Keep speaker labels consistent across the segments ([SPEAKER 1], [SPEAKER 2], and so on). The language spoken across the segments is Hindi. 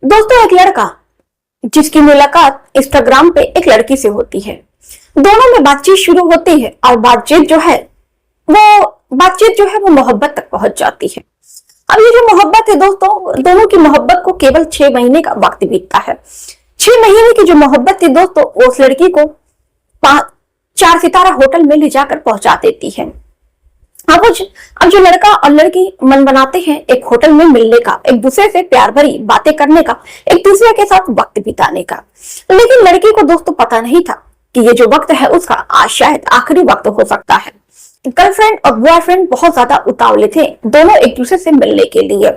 [SPEAKER 1] दोस्तों, एक लड़का जिसकी मुलाकात इंस्टाग्राम पे एक लड़की से होती है। दोनों में बातचीत शुरू होती है और बातचीत जो है वो मोहब्बत तक पहुंच जाती है। अब ये जो मोहब्बत है दोस्तों, दोनों की मोहब्बत को केवल 6 महीने का वक्त बीतता है। 6 महीने की जो मोहब्बत थी दोस्तों, उस लड़की को 4 सितारा होटल में ले जाकर पहुंचा देती है। अब जो लड़का और लड़की मन बनाते हैं एक होटल में मिलने का, एक दूसरे से प्यार भरी बातें करने का, एक दूसरे के साथ वक्त बिताने का। लेकिन लड़की को दोस्तों पता नहीं था कि ये जो वक्त है उसका आज शायद आखिरी वक्त हो सकता है। गर्लफ्रेंड और बॉयफ्रेंड बहुत ज्यादा उतावले थे दोनों एक दूसरे से मिलने के लिए।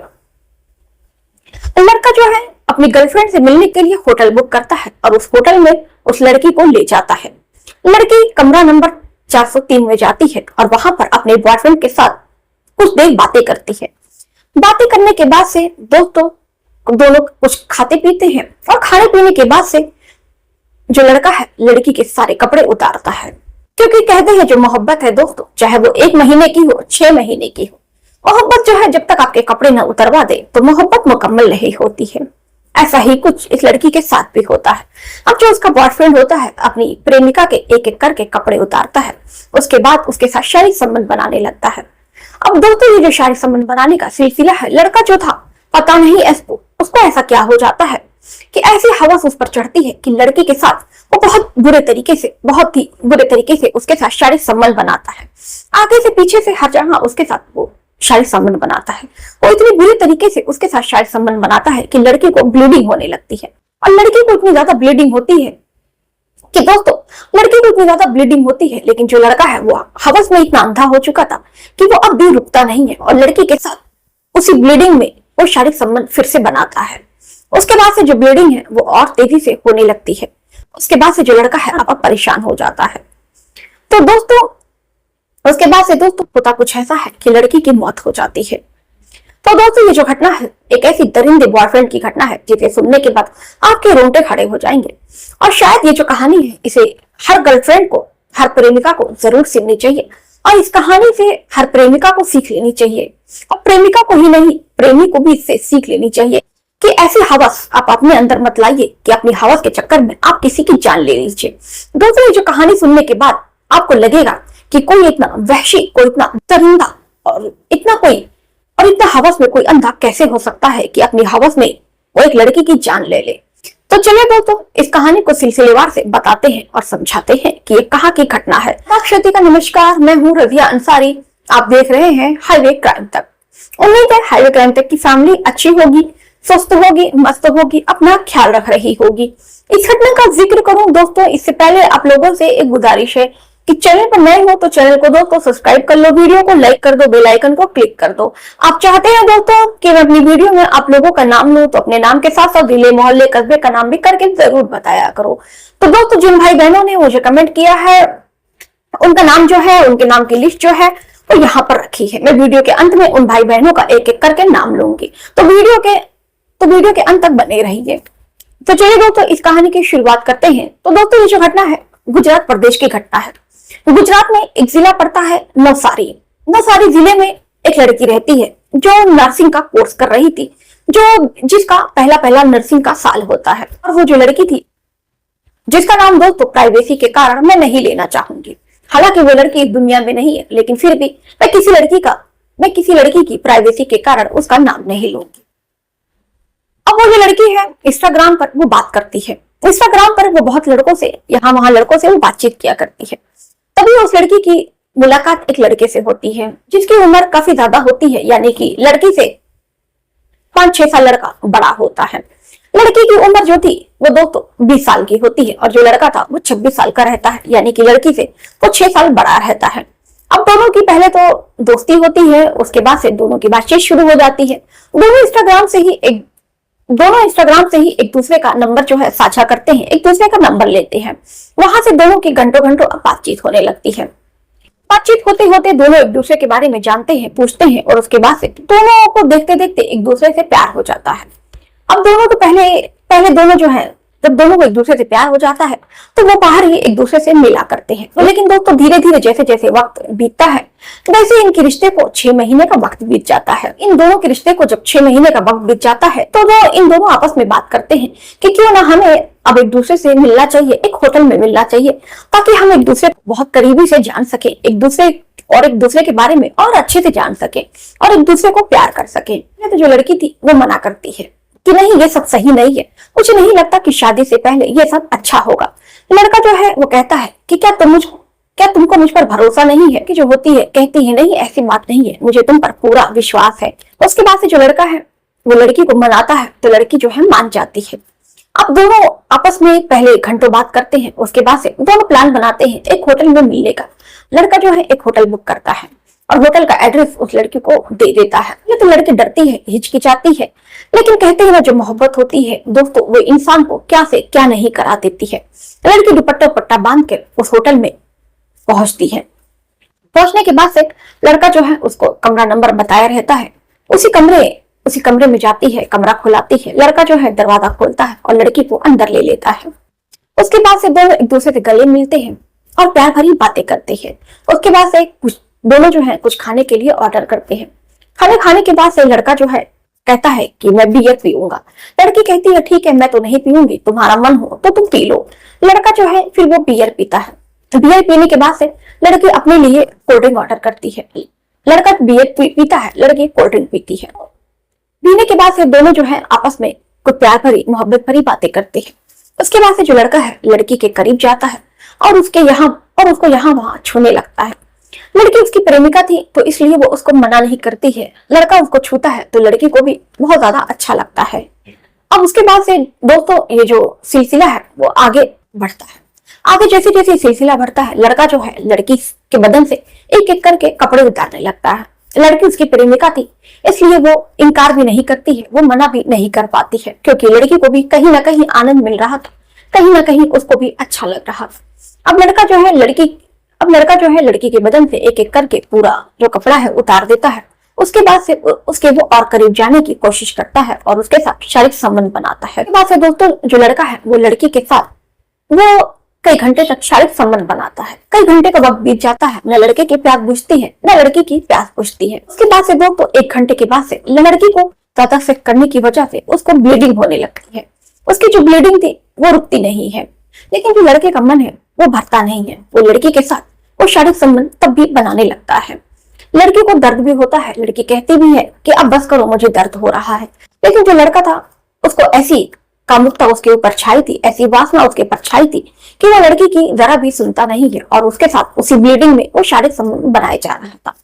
[SPEAKER 1] लड़का जो है अपनी गर्लफ्रेंड से मिलने के लिए होटल बुक करता है और उस होटल में उस लड़की को ले जाता है। लड़की कमरा नंबर 403 में जाती है और वहां पर अपने बॉयफ्रेंड के साथ कुछ देर बातें करती है। बातें करने के बाद से दोस्तों दोनों कुछ खाते पीते हैं और खाने पीने के बाद से जो लड़का है लड़की के सारे कपड़े उतारता है, क्योंकि कहते हैं जो मोहब्बत है दोस्तों, चाहे वो 1 महीने की हो 6 महीने की हो, मोहब्बत जो है जब तक आपके कपड़े न उतरवा दे तो मोहब्बत मुकम्मल नहीं होती है। ऐसा ही कुछ इस लड़की के साथ भी होता है। अब जो उसका बॉयफ्रेंड होता है अपनी प्रेमिका के एक एक करके कपड़े उतारता है, उसके बाद उसके साथ शारीरिक संबंध बनाने लगता है। अब दोस्तों ये जो शारीरिक संबंध बनाने का सिलसिला है, लड़का जो था पता नहीं उसको ऐसा क्या हो जाता है कि ऐसी हवस उस पर चढ़ती है कि लड़के के साथ वो बहुत ही बुरे तरीके से उसके साथ शारीरिक संबंध बनाता है। आगे से पीछे से हर जगह उसके साथ वो शारीरिक संबंध बनाता है। वो इतनी बुरी तरीके से उसके साथ शारीरिक संबंध बनाता है कि लड़के को ब्लीडिंग होने लगती है। और लड़की को इतनी ज्यादा ब्लीडिंग होती है कि दोस्तों लड़की को इतनी ज्यादा ब्लीडिंग होती है, लेकिन जो लड़का है वो हवस में इतना अंधा हो चुका था कि वो अब भी रुकता नहीं है और लड़की के साथ उसी ब्लीडिंग में वो शारीरिक संबंध फिर से बनाता है। उसके बाद से जो ब्लीडिंग है वो और तेजी से होने लगती है। उसके बाद से जो लड़का है अब परेशान हो जाता है। तो दोस्तों उसके बाद से दोस्तों होता कुछ ऐसा है कि लड़की की मौत हो जाती है। तो दोस्तों ये जो घटना है एक ऐसी दरिंदे बॉयफ्रेंड की घटना है जिसे सुनने के बाद आपके रोंगटे खड़े हो जाएंगे। और शायद ये जो कहानी है इसे हर गर्लफ्रेंड को, हर प्रेमिका को जरूर सुननी चाहिए और इस कहानी से हर प्रेमिका को सीख लेनी चाहिए और प्रेमिका को ही नहीं प्रेमी को भी इससे सीख लेनी चाहिए कि ऐसी हवस आप अपने अंदर मत लाइए कि अपनी हवस के चक्कर में आप किसी की जान ले लीजिए। दोस्तों ये जो कहानी सुनने के बाद आपको लगेगा कि कोई इतना वहशी, कोई इतना दरिंदा और इतना हवस में कोई अंधा कैसे हो सकता है कि अपनी हवस में वो एक लड़की की जान ले ले। तो चलिए दोस्तों इस कहानी को सिलसिलेवार से बताते हैं और समझाते हैं कि ये कहाँ की घटना है। अक्षति का नमस्कार, मैं हूँ रजिया अंसारी। आप देख रहे हैं हाईवे क्राइम तक। उम्मीद है हाईवे क्राइम तक की फैमिली अच्छी होगी, स्वस्थ होगी, मस्त होगी, अपना ख्याल रख रही होगी। इस घटना का जिक्र करूं दोस्तों इससे पहले आप लोगों से एक गुजारिश है कि चैनल पर नए हो तो चैनल को दोस्तों सब्सक्राइब कर लो, वीडियो को लाइक कर दो, बेल आइकन को क्लिक कर दो। आप चाहते हैं दोस्तों कि मैं अपनी वीडियो में आप लोगों का नाम लूं तो अपने नाम के साथ साथ जिले, मोहल्ले, कस्बे का नाम भी करके जरूर बताया करो। तो दोस्तों जिन भाई बहनों ने मुझे कमेंट किया है उनका नाम जो है, उनके नाम की लिस्ट जो है वो यहाँ पर रखी है। मैं वीडियो के अंत में उन भाई बहनों का एक एक करके नाम लूंगी, तो वीडियो के अंत तक बने रहिए। तो चलिए दोस्तों इस कहानी की शुरुआत करते हैं। तो दोस्तों ये जो घटना है गुजरात प्रदेश की घटना है। गुजरात में एक जिला पड़ता है नवसारी। नवसारी जिले में एक लड़की रहती है जो नर्सिंग का कोर्स कर रही थी, जिसका पहला नर्सिंग का साल होता है। और वो जो लड़की थी जिसका नाम दोस्तों प्राइवेसी के कारण मैं नहीं लेना चाहूंगी, हालांकि वो लड़की इस दुनिया में नहीं है, लेकिन फिर भी मैं किसी लड़की की प्राइवेसी के कारण उसका नाम नहीं लूंगी। अब वो जो लड़की है इंस्टाग्राम पर वो बात करती है। इंस्टाग्राम पर वो बहुत लड़कों से, यहाँ वहां लड़कों से वो बातचीत किया करती है। तभी उस लड़की की मुलाकात एक लड़के से होती है जिसकी उम्र काफी ज्यादा होती है, यानी कि लड़की से 5-6 साल लड़का बड़ा होता है। लड़की की उम्र जो थी वो दोस्तों 20 साल की होती है और जो लड़का था वो 26 साल का रहता है, यानी कि लड़की से वो 6 साल बड़ा रहता है। अब दोनों की पहले तो दोस्ती होती है, उसके बाद से दोनों की बातचीत शुरू हो जाती है। दोनों इंस्टाग्राम से ही एक दूसरे का नंबर जो है साझा करते हैं, एक दूसरे का नंबर लेते हैं। वहां से दोनों की घंटों घंटों बातचीत होने लगती है। बातचीत होते होते दोनों एक दूसरे के बारे में जानते हैं, पूछते हैं और उसके बाद से दोनों को देखते देखते एक दूसरे से प्यार हो जाता है। अब दोनों तो पहले दोनों जो है जब दोनों को एक दूसरे से प्यार हो जाता है तो वो बाहर ही एक दूसरे से मिला करते हैं। तो लेकिन दोस्तों धीरे धीरे जैसे जैसे वक्त बीतता है वैसे इनके रिश्ते को 6 महीने का वक्त बीत जाता है। इन दोनों के रिश्ते को जब 6 महीने का वक्त बीत जाता है तो वो इन दोनों आपस में बात करते हैं कि क्यों ना हमें अब एक दूसरे से मिलना चाहिए, एक होटल में मिलना चाहिए ताकि हम एक दूसरे को बहुत करीबी से जान सके, एक दूसरे के बारे में और अच्छे से जान सके और एक दूसरे को प्यार कर सके। तो जो लड़की थी वो मना करती है कि नहीं, ये सब सही नहीं है, मुझे नहीं लगता कि शादी से पहले ये सब अच्छा होगा। लड़का जो है वो कहता है कि क्या तुमको मुझ पर भरोसा नहीं है कि जो होती है कहती है, नहीं ऐसी बात नहीं है, मुझे तुम पर पूरा विश्वास है। उसके बाद से जो लड़का है वो लड़की को मनाता है तो लड़की जो है मान जाती है। अब दोनों आपस में पहले घंटों बात करते हैं, उसके बाद से दोनों प्लान बनाते हैं एक होटल में मिलने का। लड़का जो है एक होटल बुक करता है और होटल का एड्रेस उस लड़की को दे देता है। ये तो लड़की डरती है, हिचकिचाती है, लेकिन कहते हैं ना जो मोहब्बत होती है दोस्तों वो इंसान को क्या से क्या नहीं करा देती है। लड़की दुपट्टा पट्टा बांध कर उस होटल में पहुंचती है। पहुंचने के बाद से लड़का जो है उसको कमरा नंबर बताया रहता है, उसी कमरे में जाती है, कमरा खुलाती है। लड़का जो है दरवाजा खोलता है और लड़की को अंदर ले लेता है। उसके बाद से दोनों एक दूसरे से गले मिलते हैं और प्यार भरी बातें करते हैं। उसके बाद से दोनों जो है कुछ खाने के लिए ऑर्डर करते हैं। खाने के बाद से लड़का जो है कहता है कि मैं बियर पीऊंगा। लड़की कहती है ठीक है, मैं तो नहीं पीऊंगी, तुम्हारा मन हो तो तुम पी लो। लड़का जो है फिर वो बियर पीता है। बियर पीने के बाद से लड़की अपने लिए कोल्ड ड्रिंक ऑर्डर करती है। लड़का बियर पीता है, लड़की कोल्ड ड्रिंक पीती है। पीने के बाद से दोनों जो है आपस में कुछ प्यार भरी मोहब्बत भरी बातें करते हैं। उसके बाद से जो लड़का है लड़की के करीब जाता है और उसको यहाँ वहां छूने लगता है। लड़की उसकी प्रेमिका थी तो इसलिए वो उसको मना नहीं करती है। लड़का उसको छूता है तो लड़की को भी बहुत ज्यादा अच्छा लगता है। अब उसके बाद से दोस्तों ये जो सिलसिला है वो आगे बढ़ता है। आगे जैसे जैसे सिलसिला बढ़ता है लड़का जो है लड़की के बदन से एक एक करके कपड़े उतारने लगता है। लड़की उसकी प्रेमिका थी इसलिए वो इनकार भी नहीं करती है, वो मना भी नहीं कर पाती है क्योंकि लड़की को भी कहीं ना कहीं आनंद मिल रहा था, कहीं ना कहीं उसको भी अच्छा लग रहा था। अब लड़का जो है लड़की के बदन से एक एक करके पूरा जो कपड़ा है उतार देता है। उसके बाद से उसके वो और करीब जाने की कोशिश करता है और उसके साथ शारीरिक संबंध बनाता है। उसके बाद से दोस्तों जो लड़का है वो लड़की के साथ वो कई घंटे तक शारीरिक संबंध बनाता है। कई घंटे का वक्त बीत जाता है, न लड़के की प्यास बुझती है न लड़की की प्यास बुझती है। उसके बाद से दोस्तों 1 घंटे के बाद से लड़की को ज्यादा सेक्स करने की वजह से उसको ब्लीडिंग होने लगती है। उसकी जो ब्लीडिंग थी वो रुकती नहीं है, लेकिन जो लड़के का मन है वो भरता नहीं है। वो लड़की के साथ वो शारीरिक संबंध तब भी बनाने लगता है। लड़की को दर्द भी होता है, लड़की कहती भी है कि अब बस करो, मुझे दर्द हो रहा है। लेकिन जो लड़का था उसको ऐसी कामुकता उसके ऊपर छाई थी, ऐसी वासना उसके ऊपर छाई थी कि वो लड़की की जरा भी सुनता नहीं है और उसके साथ उसी ब्लीडिंग में वो शारीरिक संबंध बनाए जा रहा था।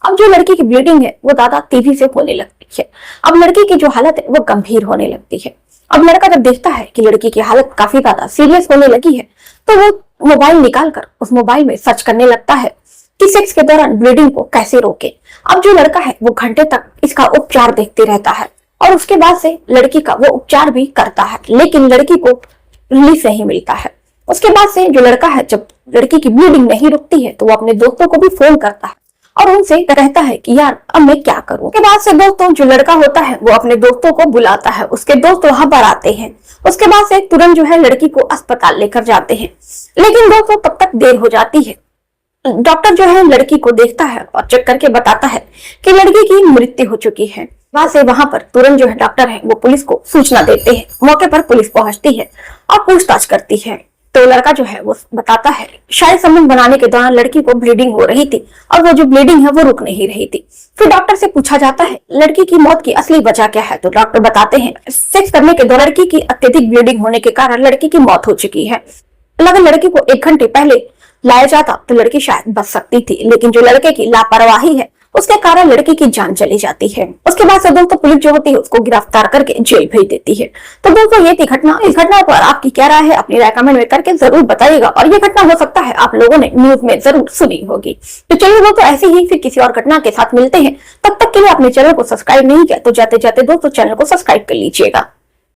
[SPEAKER 1] अब जो लड़की की ब्लीडिंग है वो ज्यादा तेजी से होने लगती है। अब लड़की की जो हालत है वो गंभीर होने लगती है। अब लड़का जब देखता है कि लड़की की हालत काफी ज्यादा सीरियस होने लगी है तो वो मोबाइल निकालकर उस मोबाइल में सर्च करने लगता है कि सेक्स के दौरान ब्लीडिंग को कैसे रोके। अब जो लड़का है वो घंटे तक इसका उपचार देखते रहता है और उसके बाद से लड़की का वो उपचार भी करता है, लेकिन लड़की को रिलीफ नहीं मिलता है। उसके बाद से जो लड़का है जब लड़की की ब्लीडिंग नहीं रुकती है तो वो अपने दोस्तों को भी फोन करता है और उनसे कहता है कि यार अब मैं क्या करूं। के बाद से दोस्तों जो लड़का होता है वो अपने दोस्तों को बुलाता है, उसके दोस्त वहां पर आते हैं। उसके बाद से तुरंत जो है लड़की को अस्पताल लेकर जाते हैं, लेकिन दोस्तों तब तक देर हो जाती है। डॉक्टर जो है लड़की को देखता है और चेक करके बताता है कि लड़की की मृत्यु हो चुकी है। वहां पर तुरंत जो है डॉक्टर है वो पुलिस को सूचना देते हैं। मौके पर पुलिस पहुंचती है और पूछताछ करती है तो लड़का जो है वो बताता है शारीरिक संबंध बनाने के दौरान लड़की को ब्लीडिंग हो रही थी और वो जो ब्लीडिंग है वो रुक नहीं रही थी। फिर डॉक्टर से पूछा जाता है लड़की की मौत की असली वजह क्या है, तो डॉक्टर बताते हैं सेक्स करने के दौरान लड़की की अत्यधिक ब्लीडिंग होने के कारण लड़की की मौत हो चुकी है। अगर लड़की को 1 घंटे पहले लाया जाता तो लड़की शायद बच सकती थी, लेकिन जो लड़के की लापरवाही है उसके कारण लड़की की जान चली जाती है। उसके बाद से दोस्तों पुलिस जो होती है उसको गिरफ्तार करके जेल भेज देती है। तो दोस्तों ये थी घटना। इस घटना पर आपकी क्या राय है अपनी राय कमेंट में करके जरूर बताइएगा और ये घटना हो सकता है आप लोगों ने न्यूज में जरूर सुनी होगी। तो चलिए दोस्तों ऐसे ही फिर किसी और घटना के साथ मिलते हैं, तब तक के लिए अपने चैनल को सब्सक्राइब नहीं किया तो जाते जाते दोस्तों चैनल को सब्सक्राइब कर लीजिएगा।